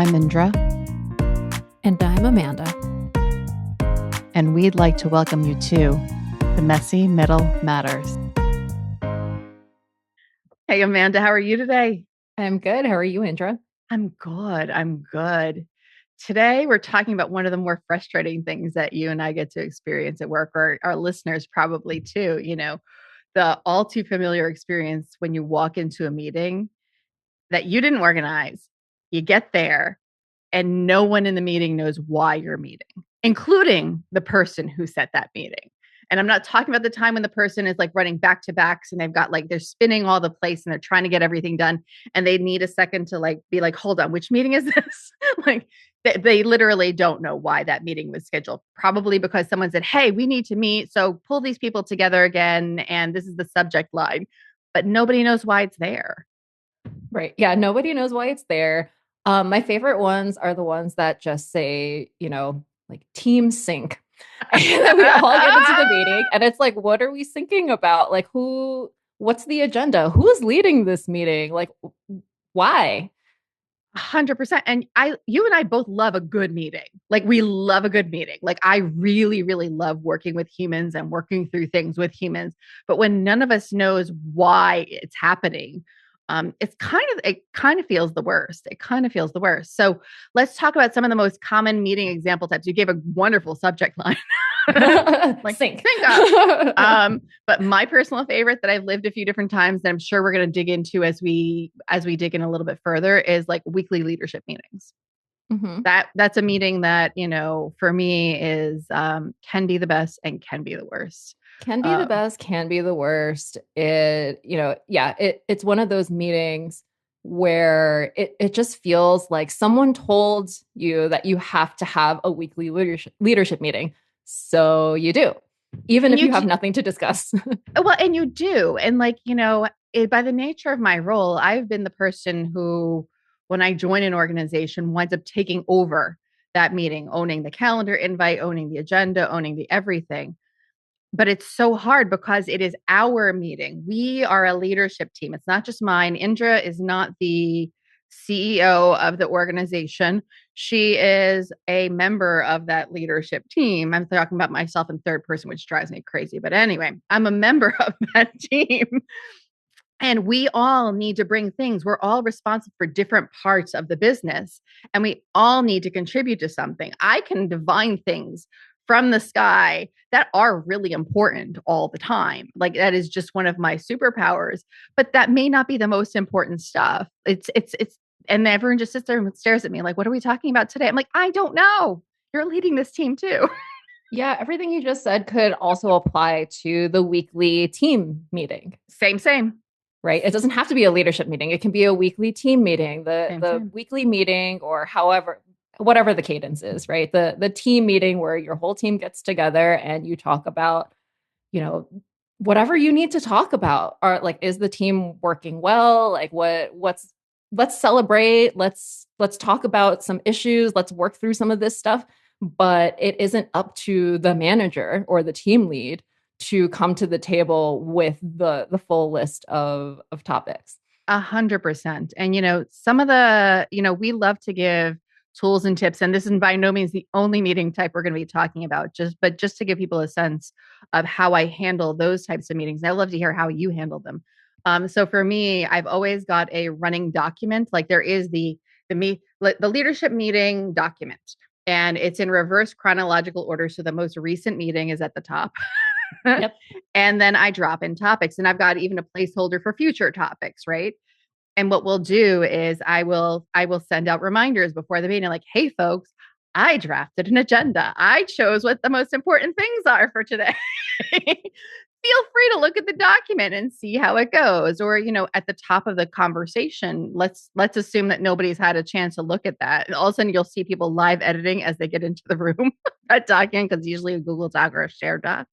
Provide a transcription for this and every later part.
I'm Indra, And I'm Amanda. and we'd like to welcome you to The Messy Middle Matters. Hey, Amanda, how are you today? I'm good. How are you, Indra? I'm good. I'm good. Today, we're talking about one of the more frustrating things that you and I get to experience at work, or our listeners probably too. The all too familiar experience when you walk into a meeting that you didn't organize, you get there, and no one in the meeting knows why you're meeting, including the person who set that meeting. And I'm not talking about the time when the person is like running back to backs and they've got like they're spinning all the place and they're trying to get everything done and they need a second to like be like, hold on, which meeting is this? Like they literally don't know why that meeting was scheduled. Probably because someone said, hey, we need to meet. So pull these people together again. And this is the subject line, but nobody knows why it's there. Right. Yeah. Nobody knows why it's there. My favorite ones are the ones that just say, like team sync. And then we all get into the meeting and it's like, what are we syncing about? Like, what's the agenda? Who's leading this meeting? Like, why? 100%. And you and I both love a good meeting. Like we love a good meeting. Like I really, really love working with humans and working through things with humans. But when none of us knows why it's happening, it kind of feels the worst. It kind of feels the worst. So let's talk about some of the most common meeting example types. You gave a wonderful subject line. Like Sync. think up. But my personal favorite that I've lived a few different times that I'm sure we're going to dig into as we dig in a little bit further is like weekly leadership meetings. Mhm. That's a meeting that, for me is can be the best and can be the worst. Can be the Um, best, can be the worst. It's one of those meetings where it just feels like someone told you that you have to have a weekly leadership meeting. So you do, even and if you you have do, nothing to discuss. well, and you do. And like, by the nature of my role, I've been the person who, when I join an organization, winds up taking over that meeting, owning the calendar invite, owning the agenda, owning the everything. But it's so hard because it is our meeting. We are a leadership team. It's not just mine. Indra is not the CEO of the organization. She is a member of that leadership team. I'm talking about myself in third person, which drives me crazy. But anyway, I'm a member of that team. And we all need to bring things. We're all responsible for different parts of the business, and we all need to contribute to something. I can divine things from the sky that are really important all the time. Like that is just one of my superpowers, but that may not be the most important stuff. And everyone just sits there and stares at me like, what are we talking about today? I'm like, I don't know. You're leading this team too. Yeah, everything you just said could also apply to the weekly team meeting. Same. Right. It doesn't have to be a leadership meeting. It can be a weekly team meeting, the Same. weekly meeting, or whatever the cadence is, right? The team meeting where your whole team gets together and you talk about, you know, whatever you need to talk about. Or like, is the team working well? Like what's let's celebrate. Let's talk about some issues. Let's work through some of this stuff. But it isn't up to the manager or the team lead to come to the table with the full list of topics. 100%. And, some of we love to give tools and tips, and this is by no means the only meeting type we're going to be talking about, just to give people a sense of how I handle those types of meetings. I love to hear how you handle them. So for me, I've always got a running document. Like there is the leadership meeting document, and it's in reverse chronological order. So the most recent meeting is at the top. Yep. And then I drop in topics, and I've got even a placeholder for future topics, right? And what we'll do is I will send out reminders before the meeting like, "Hey folks, I drafted an agenda. I chose what the most important things are for today." Feel free to look at the document and see how it goes. Or, at the top of the conversation, let's assume that nobody's had a chance to look at that. And all of a sudden you'll see people live editing as they get into the room, that document, because usually a Google Doc or a shared doc.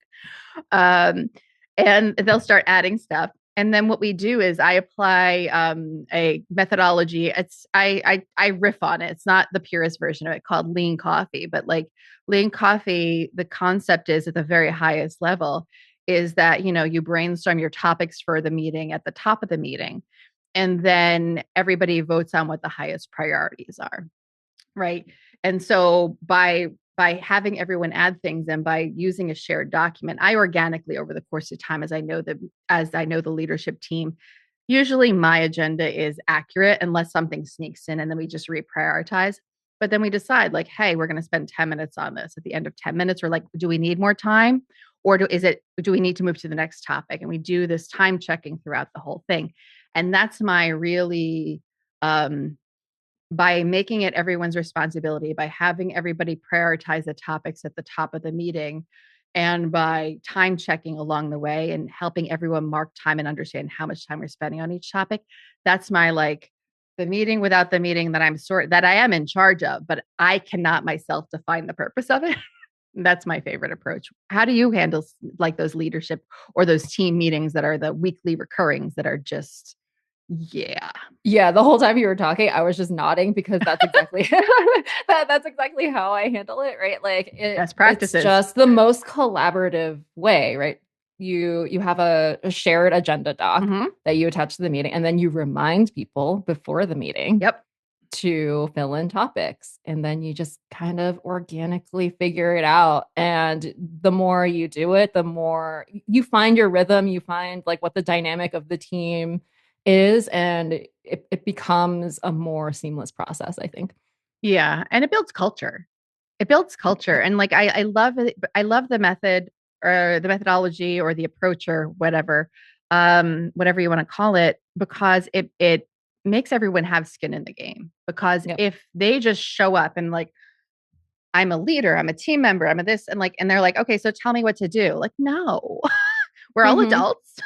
Um, and they'll start adding stuff. And then what we do is I apply a methodology. I riff on it. It's not the purest version of it, called lean coffee. But like lean coffee, the concept is at the very highest level is that you brainstorm your topics for the meeting at the top of the meeting, and then everybody votes on what the highest priorities are. right? And so by having everyone add things and by using a shared document, I organically over the course of time, as I know the leadership team, usually my agenda is accurate unless something sneaks in and then we just reprioritize. But then we decide like, hey, we're going to spend 10 minutes on this. At the end of 10 minutes, we're like, do we need more time? Or do we need to move to the next topic? And we do this time checking throughout the whole thing. And that's my really by making it everyone's responsibility, by having everybody prioritize the topics at the top of the meeting, and by time checking along the way and helping everyone mark time and understand how much time we're spending on each topic. That's my like the meeting without the meeting that I am in charge of, but I cannot myself define the purpose of it. That's my favorite approach. How do you handle like those leadership or those team meetings that are the weekly recurrings that are just, yeah. Yeah, the whole time you were talking, I was just nodding because that's exactly that's exactly how I handle it, right? Like Best it's practices. just the most collaborative way, right? You have a shared agenda doc Mm-hmm. that you attach to the meeting, and then you remind people before the meeting Yep. to fill in topics, and then you just kind of organically figure it out. And the more you do it, the more you find your rhythm, you find like what the dynamic of the team is, and it becomes a more seamless process, I think. Yeah. And it builds culture. It builds culture. And like I love it. I love the method or the methodology or the approach or whatever you want to call it, because it makes everyone have skin in the game. Because Yep. if they just show up and like, I'm a leader, I'm a team member, I'm a this, and like, and they're like, okay, so tell me what to do. Like, no, we're all Mm-hmm. adults.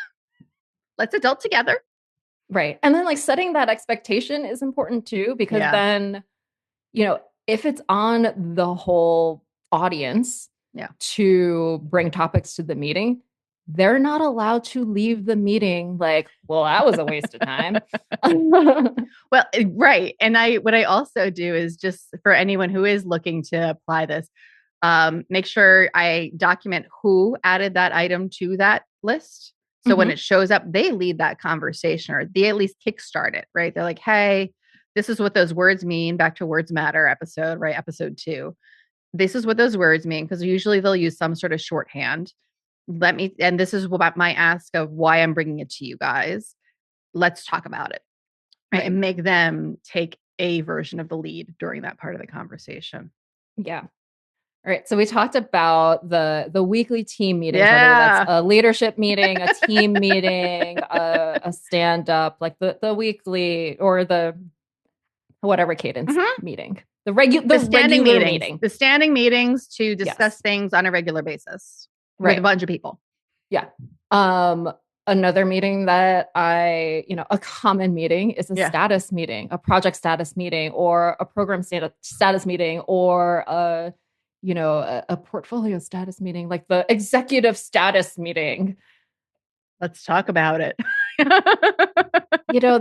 Let's adult together. Right. And then like setting that expectation is important too, because Yeah. then, if it's on the whole audience Yeah. to bring topics to the meeting, they're not allowed to leave the meeting like, well, that was a waste of time. Well, right. And what I also do is just for anyone who is looking to apply this, make sure I document who added that item to that list. So when Mm-hmm. it shows up, they lead that conversation or they at least kickstart it, right? They're like, hey, this is what those words mean. Back to Words Matter episode, right? Episode 2. This is what those words mean, because usually they'll use some sort of shorthand. And this is about my ask of why I'm bringing it to you guys. Let's talk about it, right? Right. And make them take a version of the lead during that part of the conversation. Yeah. All right. So we talked about the weekly team meetings, whether that's Yeah. a leadership meeting, a team meeting, a stand up, like the weekly or the whatever cadence Mhm. meeting, the regular meeting. The standing meetings to discuss Yes. things on a regular basis with a Right. bunch of people. Yeah. Another meeting that a common meeting is a Yeah. status meeting, a project status meeting, or a program status meeting, or a portfolio status meeting, like the executive status meeting. Let's talk about it. You know,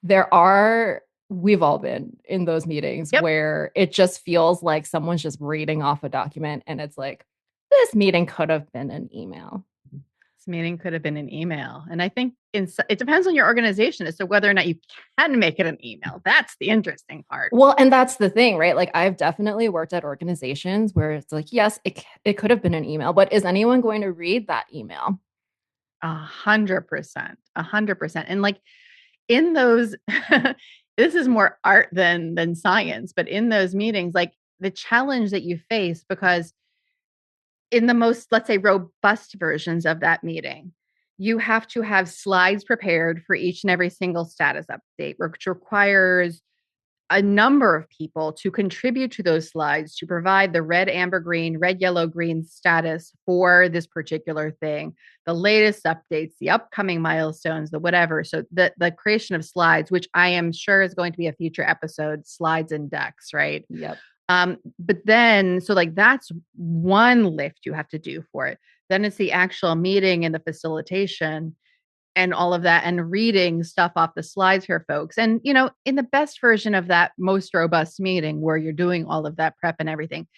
there are we've all been in those meetings Yep. where it just feels like someone's just reading off a document and it's like, this meeting could have been an email. This meeting could have been an email. And I think it depends on your organization as to whether or not you can make it an email. That's the interesting part. Well, and that's the thing, right? Like I've definitely worked at organizations where it's like, yes, it could have been an email, but is anyone going to read that email? 100%. 100%. And like in those, this is more art than science, but in those meetings, like the challenge that you face, because in the most, let's say, robust versions of that meeting, you have to have slides prepared for each and every single status update, which requires a number of people to contribute to those slides to provide the red, amber, green, red, yellow, green status for this particular thing, the latest updates, the upcoming milestones, the whatever. So the creation of slides, which I am sure is going to be a future episode, slides and decks, right? Yep. But then, so like that's one lift you have to do for it. Then it's the actual meeting and the facilitation and all of that and reading stuff off the slides here, folks. And, in the best version of that most robust meeting where you're doing all of that prep and everything,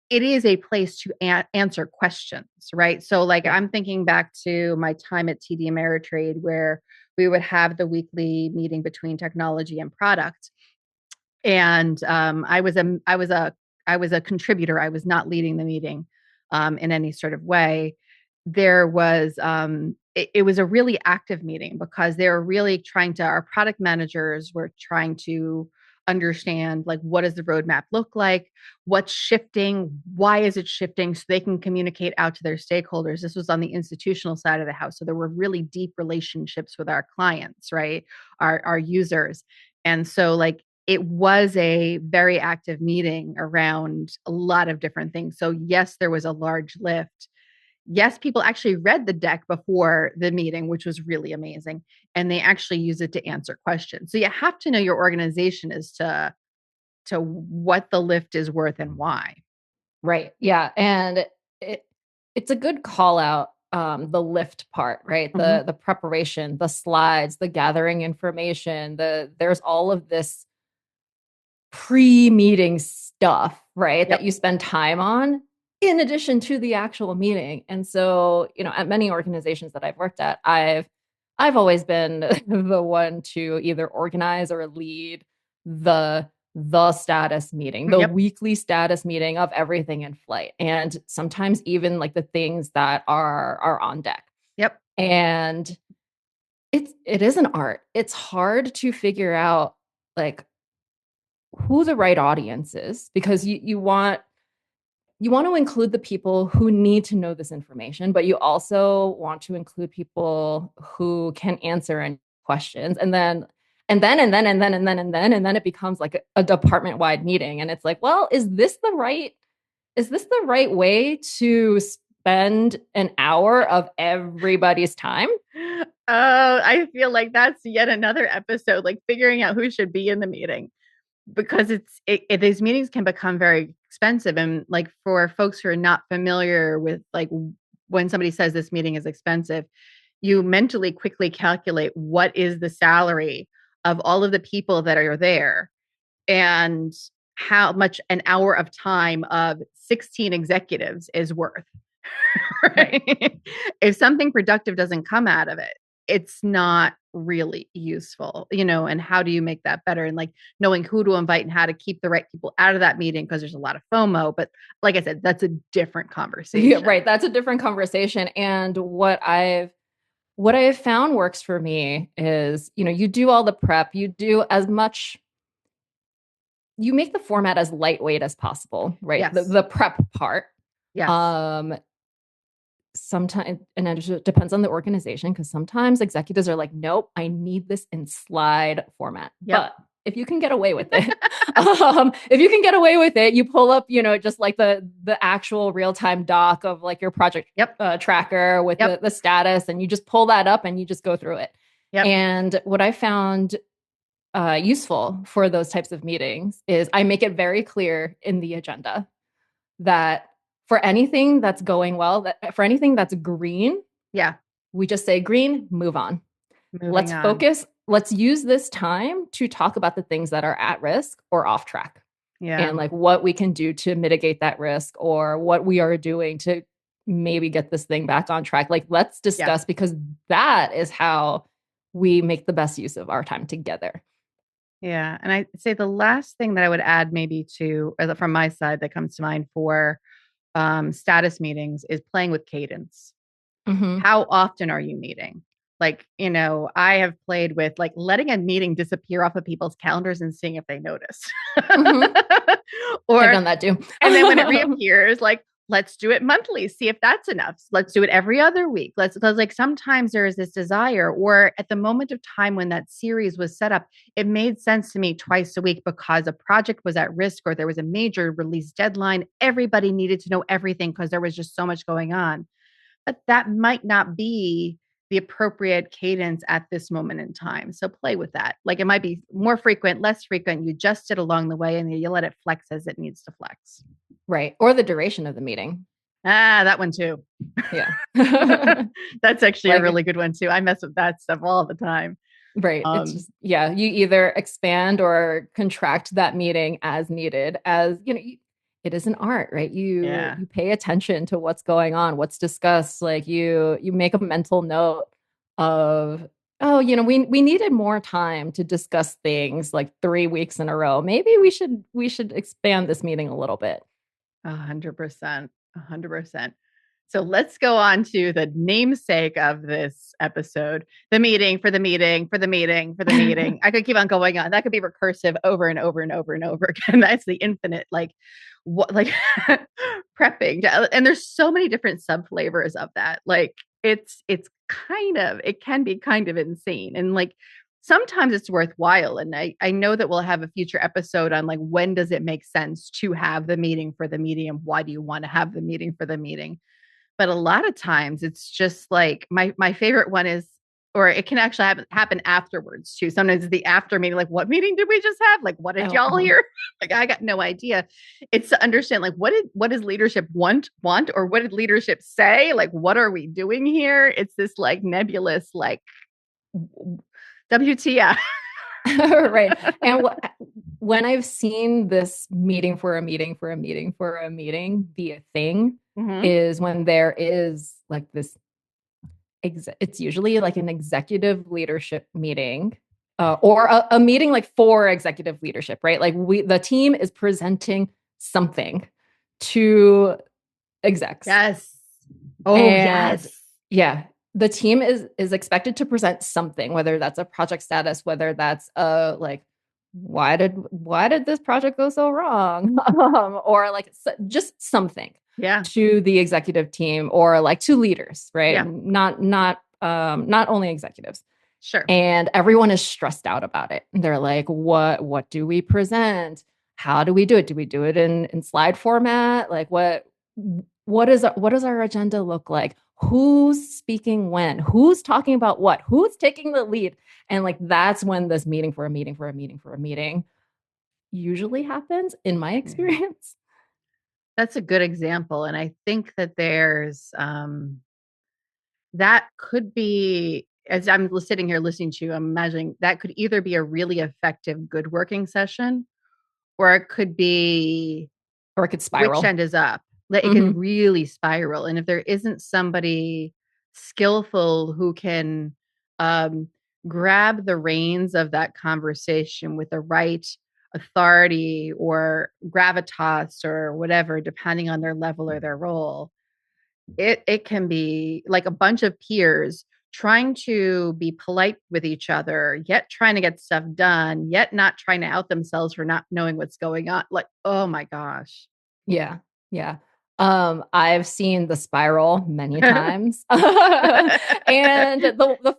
it is a place to answer questions, right? So, like, Yep. I'm thinking back to my time at TD Ameritrade where we would have the weekly meeting between technology and product. And I was a contributor. I was not leading the meeting in any sort of way. There was it was a really active meeting because they were really trying to, our product managers were trying to understand, like, what does the roadmap look like, what's shifting, why is it shifting, so they can communicate out to their stakeholders. This was on the institutional side of the house, so there were really deep relationships with our clients, right, our users. And so, like, it was a very active meeting around a lot of different things. So yes, there was a large lift. Yes, people actually read the deck before the meeting, which was really amazing. And they actually use it to answer questions. So you have to know your organization as to what the lift is worth and why. Right. Yeah. And it, it's a good call out, the lift part, right? Mm-hmm. The preparation, the slides, the gathering information, there's all of this pre-meeting stuff, right? That Yep. you spend time on in addition to the actual meeting. And so, at many organizations that I've worked at, I've always been the one to either organize or lead the status meeting, the Yep. weekly status meeting of everything in flight. And sometimes even like the things that are on deck. Yep. And it is an art. It's hard to figure out like who the right audience is because you want to include the people who need to know this information, but you also want to include people who can answer any questions. And then it becomes like a department wide meeting. And it's like, well, is this the right way to spend an hour of everybody's time? I feel like that's yet another episode, like figuring out who should be in the meeting, because these meetings can become very expensive. And like, for folks who are not familiar with, like, when somebody says this meeting is expensive, you mentally quickly calculate what is the salary of all of the people that are there and how much an hour of time of 16 executives is worth. Right. Right? If something productive doesn't come out of it, it's not really useful, and how do you make that better? And like, knowing who to invite and how to keep the right people out of that meeting, because there's a lot of FOMO. But like I said, that's a different Yeah, conversation. right. That's a different conversation. And what I've found works for me is, you do all the prep, you do as much, you make the format as lightweight as possible, right? The, Yes. the prep part. Yes. Um, Sometimes, and it depends on the organization, because sometimes executives are like, nope, I need this in slide format. Yep. But if you can get away with it, if you can get away with it, you pull up, just like the actual real time doc of like your project Yep. tracker with Yep. the status, and you just pull that up and you just go through it. Yep. And what I found useful for those types of meetings is I make it very clear in the agenda that for anything that's going well, that for anything that's green, Yeah. we just say green, move on. Moving Let's on. focus. Let's use this time to talk about the things that are at risk or off track, Yeah. and like what we can do to mitigate that risk, or what we are doing to maybe get this thing back on track. Like, let's Yeah. discuss, because that is how we make the best use of our time together. Yeah. And I say the last thing that I would add, maybe to, from my side, that comes to mind for status meetings, is playing with cadence. Mm-hmm. How often are you meeting? Like, I have played with, like, letting a meeting disappear off of people's calendars and seeing if they notice. Mm-hmm. I've Or, done that too. and then when it reappears, like, let's do it monthly, see if that's enough. Let's do it every other week. Because, like, sometimes there is this desire, or at the moment of time when that series was set up, it made sense to me twice a week because a project was at risk or there was a major release deadline. Everybody needed to know everything because there was just so much going on. But that might not be the appropriate cadence at this moment in time. So play with that. Like, it might be more frequent, less frequent. You adjust it along the way and you let it flex as it needs to flex. Right. Or the duration of the meeting. That one too. Yeah. That's actually a Like, really good one too. I mess with that stuff all the time. right. It's Um, just, yeah, you either expand or contract that meeting as needed. As it is an art, right? You yeah. you pay attention to what's going on, what's discussed. Like, you make a mental note of oh, we needed more time to discuss things like 3 weeks in a row. Maybe we should expand this meeting a little bit. 100%. 100%. So let's go on to the namesake of this episode, the meeting for the meeting for the meeting for the meeting. I could keep on going on. That could be recursive over and over and over and over again. That's the infinite, like, what, like prepping. And there's so many different sub flavors of that. Like, it can be kind of insane. And like, sometimes it's worthwhile. And I know that we'll have a future episode on like, when does it make sense to have the meeting for the meeting and why do you want to have the meeting for the meeting? But a lot of times it's just like my favorite one is, or it can actually happen afterwards too. Sometimes it's the after meeting, like, what meeting did we just have? Like, what did Oh, y'all hear? Like, I got no idea. It's to understand, like, what does leadership want, or what did leadership say? Like, what are we doing here? It's this like nebulous, like, WTF. right. And when I've seen this meeting for a meeting for a meeting for a meeting be a thing, Mm-hmm. is when there is like this, it's usually like an executive leadership meeting, or a meeting like for executive leadership, right? Like the team is presenting something to execs. Yes. Oh, And yes. yeah, the team is expected to present something, whether that's a project status, whether that's like, why did this project go so wrong? Or like just something Yeah. to the executive team or like to leaders, right? Yeah. Not only executives. Sure. And everyone is stressed out about it. They're like, what do we present? How do we do it? Do we do it in slide format? Like what does our agenda look like? Who's speaking when? Who's talking about what? Who's taking the lead? And like that's when this meeting for a meeting for a meeting for a meeting usually happens in my Yeah. experience. That's a good example. And I think that there's that could be, as I'm sitting here listening to you, I'm imagining that could either be a really effective, good working session, or it could be Or it could which spiral. end is up. Like, it can Mm-hmm. really spiral. And if there isn't somebody skillful who can um, grab the reins of that conversation with the right authority or gravitas or whatever, depending on their level or their role, it can be like a bunch of peers trying to be polite with each other, yet trying to get stuff done, yet not trying to out themselves for not knowing what's going on. Like, oh my gosh. Yeah. Yeah. I've seen the spiral many times. And the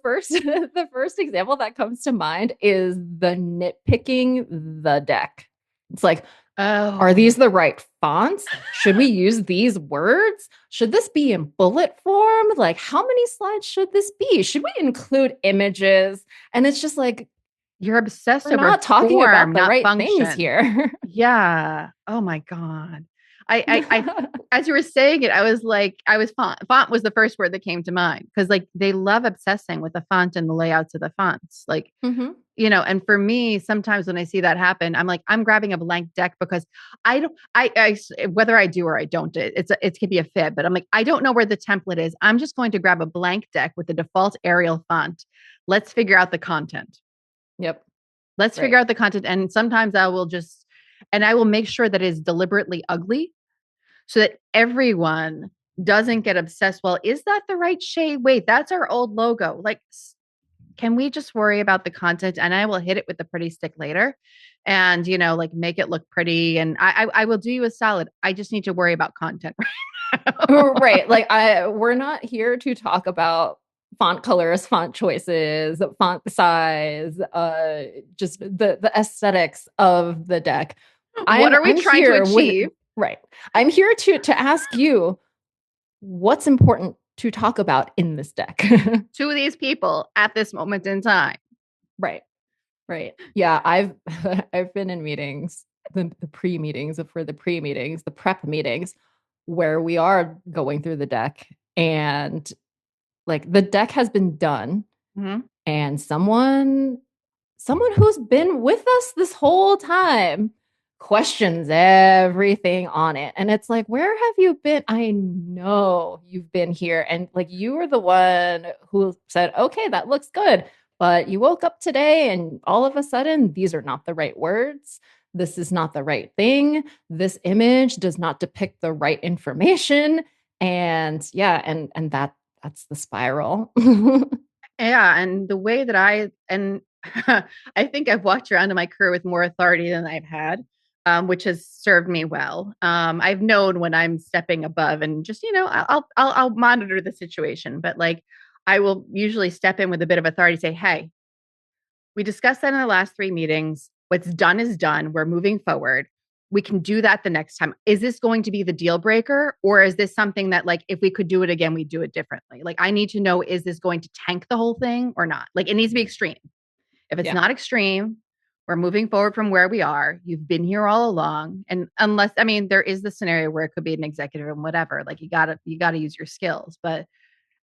first example that comes to mind is the nitpicking the deck. It's like, are these Oh, the right fonts? Should we use these words? Should this be in bullet form? Like, how many slides should this be? Should we include images? And it's just like, you're obsessed we're over not talking about form, the not right things function. here. Yeah. Oh my God. As you were saying it, I was like, I was font. Font was the first word that came to mind because like they love obsessing with the font and the layouts of the fonts. Like, Hmm. and for me, sometimes when I see that happen, I'm like, I'm grabbing a blank deck because I don't, whether I do or I don't, it can be a fib, but I'm like, I don't know where the template is. I'm just going to grab a blank deck with the default Arial font. Let's figure out the content. Yep. Let's figure Right. out the content. And sometimes I will make sure that it is deliberately ugly so that everyone doesn't get obsessed. Well, is that the right shade? Wait, that's our old logo. Like, can we just worry about the content and I will hit it with the pretty stick later and, like make it look pretty. And I will do you a solid. I just need to worry about content right now. Right. Like we're not here to talk about font colors, font choices, font size, just the aesthetics of the deck. What I'm are we I'm trying to here with achieve? right. I'm here to ask you what's important to talk about in this deck. To these people at this moment in time. Right. Right. Yeah, I've I've been in meetings, the pre-meetings, for the pre-meetings, the prep meetings, where we are going through the deck and like the deck has been done Mhm. and someone who's been with us this whole time questions everything on it. And it's like, where have you been? I know you've been here. And like, you were the one who said, okay, that looks good. But you woke up today and all of a sudden, these are not the right words. This is not the right thing. This image does not depict the right information. And yeah, and that's the spiral. Yeah, and the way that I think I've walked around in my career with more authority than I've had, which has served me well. I've known when I'm stepping above, and just I'll monitor the situation, but like I will usually step in with a bit of authority, say, "Hey, we discussed that in the last three meetings. What's done is done. We're moving forward. We can do that the next time. Is this going to be the deal breaker? Or is this something that, like, if we could do it again, we'd do it differently? Like, I need to know, is this going to tank the whole thing or not? Like, it needs to be extreme. If it's Yeah. not extreme, we're moving forward from where we are. You've been here all along. And unless, I mean, there is the scenario where it could be an executive and whatever, like you gotta use your skills, but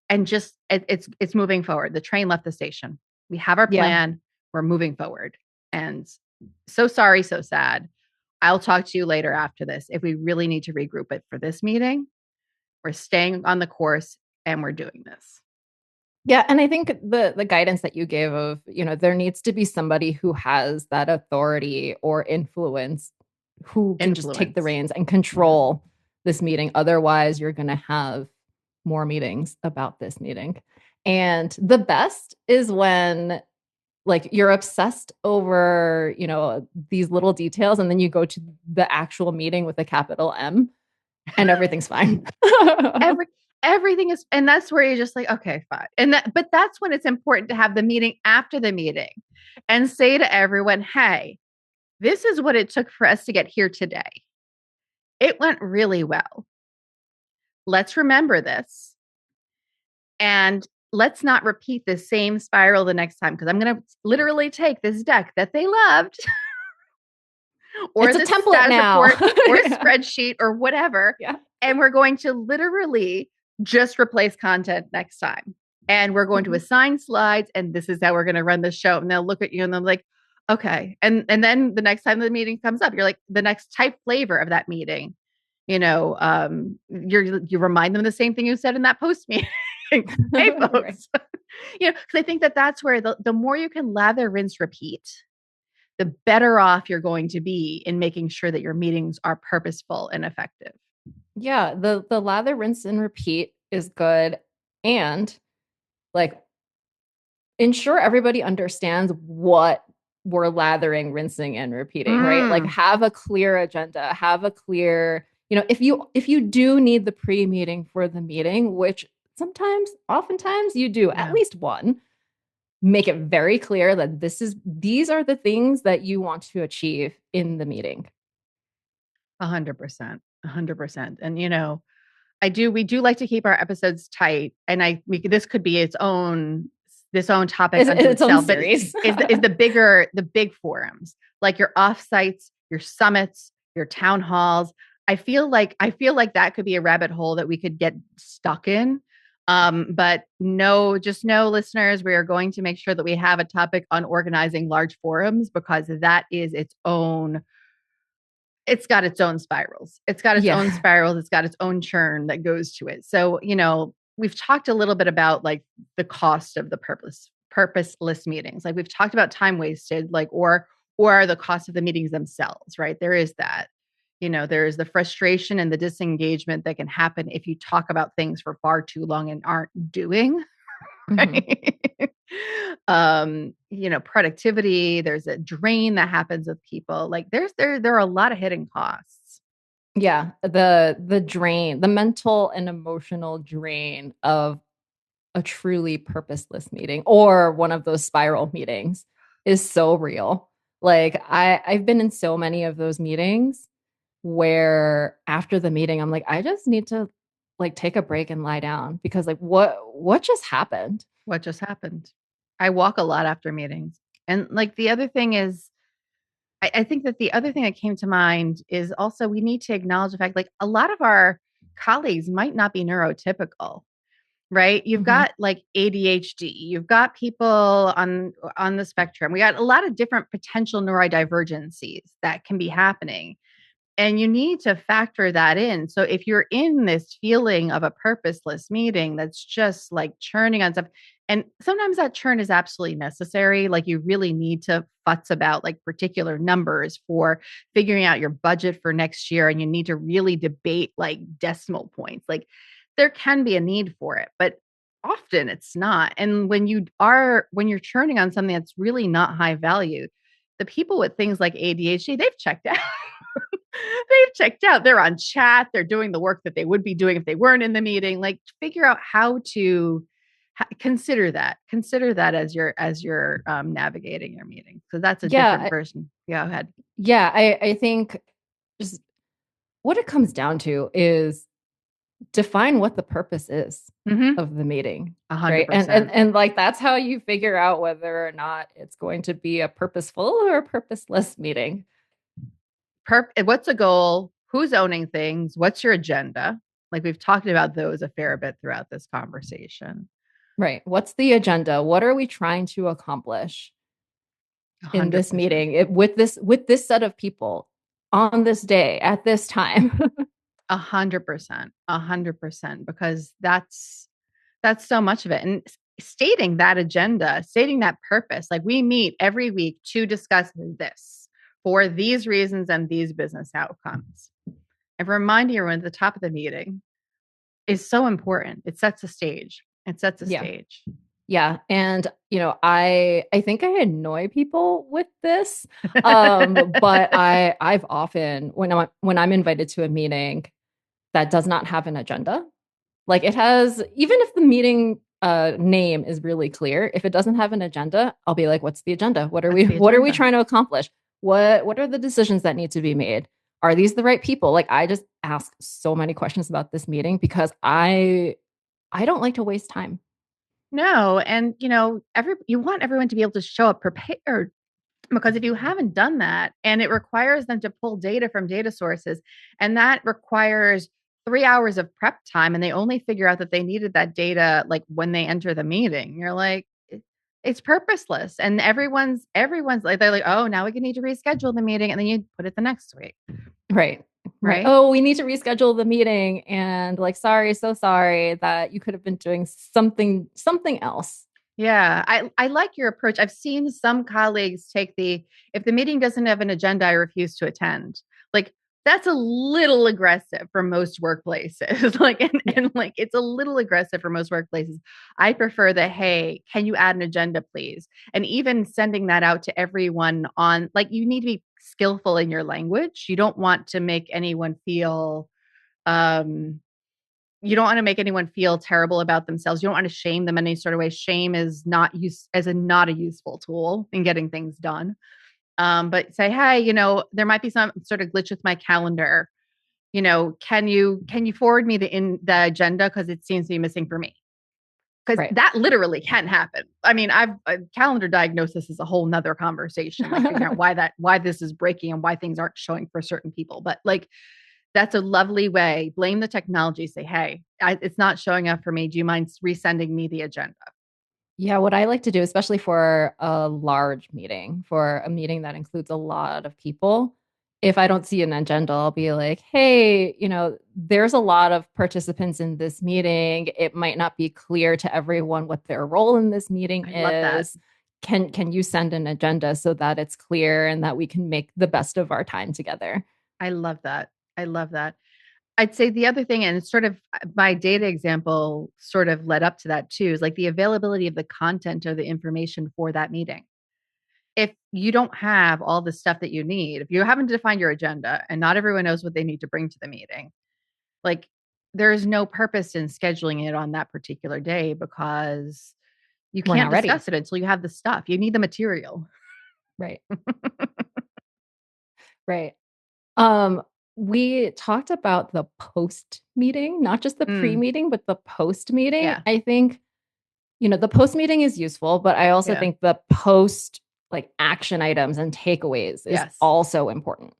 and just it's moving forward. The train left the station. We have our Yeah. plan. We're moving forward. And so sorry, so sad. I'll talk to you later after this if we really need to regroup. It for this meeting, we're staying on the course and we're doing this. Yeah, and I think the guidance that you gave of, there needs to be somebody who has that authority or influence who can just take the Influence. reins and Yeah. control this meeting. Otherwise, you're going to have more meetings about this meeting. And the best is when like you're obsessed over, these little details and then you go to the actual meeting with a capital M and everything's fine. Every everything is, and that's where you're just like, okay, fine. But that's when it's important to have the meeting after the meeting and say to everyone, hey, this is what it took for us to get here today. It went really well. Let's remember this. And let's not repeat the same spiral the next time, because I'm going to literally take this deck that they loved or It's a this template status now. report or Yeah. spreadsheet or whatever. Yeah. And we're going to literally just replace content next time. And we're going to Mhm. assign slides, and this is how we're going to run the show. And they'll look at you and they're like, okay. And then the next time the meeting comes up, you're like, the next type flavor of that meeting, you remind them the same thing you said in that post meeting. Hey, Right. folks. Because I think that that's where the more you can lather, rinse, repeat, the better off you're going to be in making sure that your meetings are purposeful and effective. Yeah, the lather, rinse, and repeat is good. And like ensure everybody understands what we're lathering, rinsing, and repeating, right? Like Mm, have a clear agenda, have a clear, if you do need the pre-meeting for the meeting, which sometimes, oftentimes you do at yeah, least one, make it very clear that these are the things that you want to achieve in the meeting. 100%, 100%. And we do like to keep our episodes tight, and this could be its own topic It's unto its own itself, but series. the big forums, like your offsites, your summits, your town halls. I feel like that could be a rabbit hole that we could get stuck in. But no, just know, listeners, we are going to make sure that we have a topic on organizing large forums, because that is it's got its own spirals. It's got its Yeah. own spirals. It's got its own churn that goes to it. So, we've talked a little bit about like the cost of the purposeless meetings. Like we've talked about time wasted, like or the cost of the meetings themselves, right? There is that. There is the frustration and the disengagement that can happen if you talk about things for far too long and aren't doing. Mhm. Right. Productivity, there's a drain that happens with people. Like there are a lot of hidden costs. Yeah, the drain, the mental and emotional drain of a truly purposeless meeting or one of those spiral meetings is so real. Like I've been in so many of those meetings where after the meeting I'm like I just need to like take a break and lie down because like what just happened? What just happened? I walk a lot after meetings. And like the other thing is, I think that the other thing that came to mind is also we need to acknowledge the fact, like, a lot of our colleagues might not be neurotypical, right? You've Mhm. got like ADHD, you've got people on the spectrum. We got a lot of different potential neurodivergencies that can be happening. And you need to factor that in. So if you're in this feeling of a purposeless meeting that's just like churning on stuff, And sometimes that churn is absolutely necessary. Like you really need to futz about like particular numbers for figuring out your budget for next year. And you need to really debate like decimal points. Like there can be a need for it, but often it's not. And when you're churning on something that's really not high value, the people with things like ADHD, they've checked out. They've checked out. They're on chat. They're doing the work that they would be doing if they weren't in the meeting. Like figure out how to consider that as you're navigating your meeting. So that's a different Yeah, person. Go ahead. yeah, I think just what it comes down to is define what the purpose is Mm-hmm. of the meeting, A hundred right? And and percent. and like that's how you figure out whether or not it's going to be a purposeful or a purposeless meeting. What's a goal? Who's owning things? What's your agenda? Like we've talked about those a fair bit throughout this conversation. Right. What's the agenda? What are we trying to accomplish A in hundred this percent. meeting with this set of people on this day at this time? 100%. 100%. Because that's so much of it. And stating that agenda, stating that purpose, like we meet every week to discuss this for these reasons and these business outcomes. And reminding everyone at the top of the meeting is so important. It sets a stage. It sets a Yeah. stage. Yeah. And I think I annoy people with this. But I've often when I'm invited to a meeting that does not have an agenda, like it has, even if the meeting name is really clear, if it doesn't have an agenda, I'll be like, what's the agenda? What are That's we the what are we agenda. trying to accomplish? What are the decisions that need to be made? Are these the right people? Like I just ask so many questions about this meeting because I don't like to waste time. No, and you want everyone to be able to show up prepared because if you haven't done that and it requires them to pull data from data sources and that requires 3 hours of prep time and they only figure out that they needed that data like when they enter the meeting, you're like it's purposeless and everyone's like they're like, oh, now we need to reschedule the meeting and then you put it the next week. Right. Right. Right. Oh, we need to reschedule the meeting and like sorry, so sorry that you could have been doing something else. Yeah, I like your approach. I've seen some colleagues take the if the meeting doesn't have an agenda, I refuse to attend. Like that's a little aggressive for most workplaces. Like Yeah. and like it's a little aggressive for most workplaces. I prefer the hey, can you add an agenda, please? And even sending that out to everyone on like you need to be skillful in your language. You don't want to make anyone feel um you don't want to make anyone feel terrible about themselves. You don't want to shame them in any sort of way. Shame is not a useful tool in getting things done. But say, hey, there might be some sort of glitch with my calendar. Can you forward me the agenda because it seems to be missing for me? Because Right. that literally can happen. I mean, calendar diagnosis is a whole nother conversation, like figuring out why this is breaking and why things aren't showing for certain people. But like that's a lovely way. Blame the technology. Say, hey, it's not showing up for me. Do you mind resending me the agenda? Yeah, what I like to do, especially for a large meeting, for a meeting that includes a lot of people, if I don't see an agenda, I'll be like, hey, there's a lot of participants in this meeting. It might not be clear to everyone what their role in this meeting I love that. is. Can you send an agenda so that it's clear and that we can make the best of our time together? I love that. I love that. I'd say the other thing, and it's sort of my data example sort of led up to that too, is like the availability of the content or the information for that meeting. If you don't have all the stuff that you need, if you haven't defined your agenda and not everyone knows what they need to bring to the meeting, like there is no purpose in scheduling it on that particular day because you We're can't not ready. discuss it until you have the stuff. You need the material. Right. Right. Um, we talked about the post meeting, not just the pre Mm, meeting, but the post meeting. yeah. I think, the post meeting is useful, but I also Yeah. think the post like action items and takeaways is Yes. also important.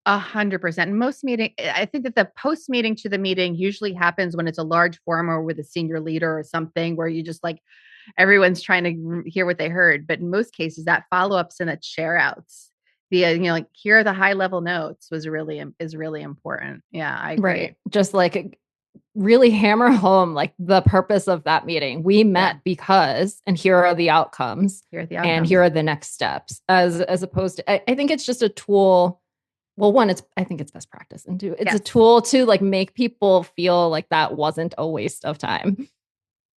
100%. Most meeting, I think that the post meeting to the meeting usually happens when it's a large forum or with a senior leader or something where you just like everyone's trying to hear what they heard. But in most cases, that follow ups and that share outs, like here are the high level notes is really important. Yeah, I Right. agree. Just like really hammer home like the purpose of that meeting. We Yeah. met because, and here are the outcomes, Here are the and outcomes. here are the next steps. As opposed to, I think it's just a tool. Well, one, I think it's best practice, and two, it's a Yes. tool to like make people feel like that wasn't a waste of time.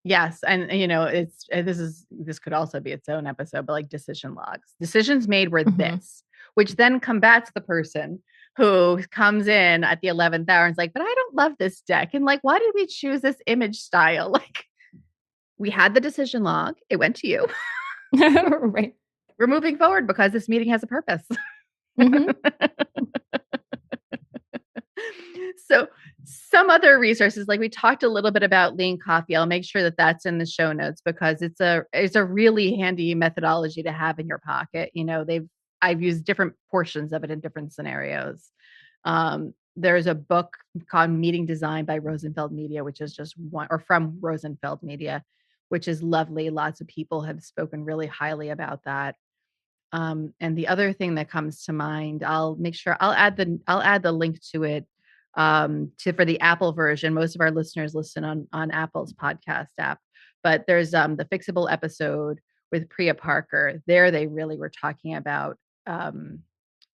Yes, and it's this could also be its own episode, but like decision logs. Decisions made were Mm-hmm. this, which then combats the person who comes in at the 11th hour and is like, but I don't love this deck. And like, why did we choose this image style? Like, we had the decision log, it went to you. Right. We're moving forward because this meeting has a purpose. Mm-hmm. So some other resources, like we talked a little bit about lean coffee. I'll make sure that that's in the show notes because it's a really handy methodology to have in your pocket. I've used different portions of it in different scenarios. There's a book called Meeting Design by Rosenfeld Media, which is just one, or from Rosenfeld Media, which is lovely. Lots of people have spoken really highly about that. And the other thing that comes to mind, I'll make sure I'll add the link to it to for the Apple version. Most of our listeners listen on Apple's podcast app, but there's the Fixable episode with Priya Parker. There, they really were talking about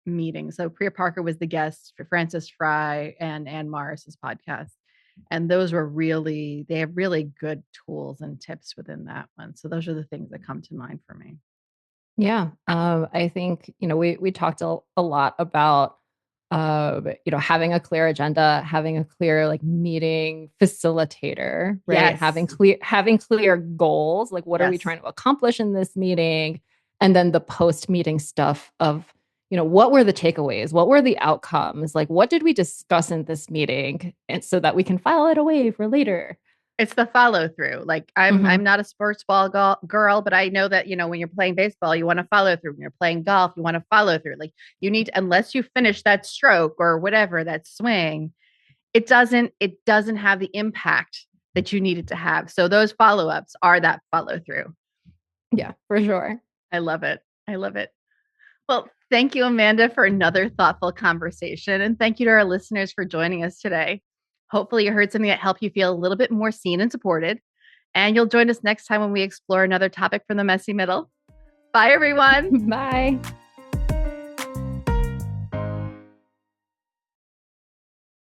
meetings. So Priya Parker was the guest for Francis Fry and Ann Morris's podcast. And those were they have really good tools and tips within that one. So those are the things that come to mind for me. Yeah. I think, we talked a lot about, having a clear agenda, having a clear like meeting facilitator, right? Yes. Having clear goals, like what are we Yes. trying to accomplish in this meeting? And then the post-meeting stuff of, what were the takeaways? What were the outcomes? Like, what did we discuss in this meeting? And so that we can file it away for later. It's the follow through. Like Mm-hmm. I'm not a sports ball girl, but I know that when you're playing baseball, you want to follow through. When you're playing golf, you want to follow through. Like you need, unless you finish that stroke or whatever that swing, it doesn't have the impact that you need it to have. So those follow ups are that follow through. Yeah, for sure. I love it. I love it. Well, thank you, Amanda, for another thoughtful conversation. And thank you to our listeners for joining us today. Hopefully, you heard something that helped you feel a little bit more seen and supported. And you'll join us next time when we explore another topic from the messy middle. Bye, everyone. Bye.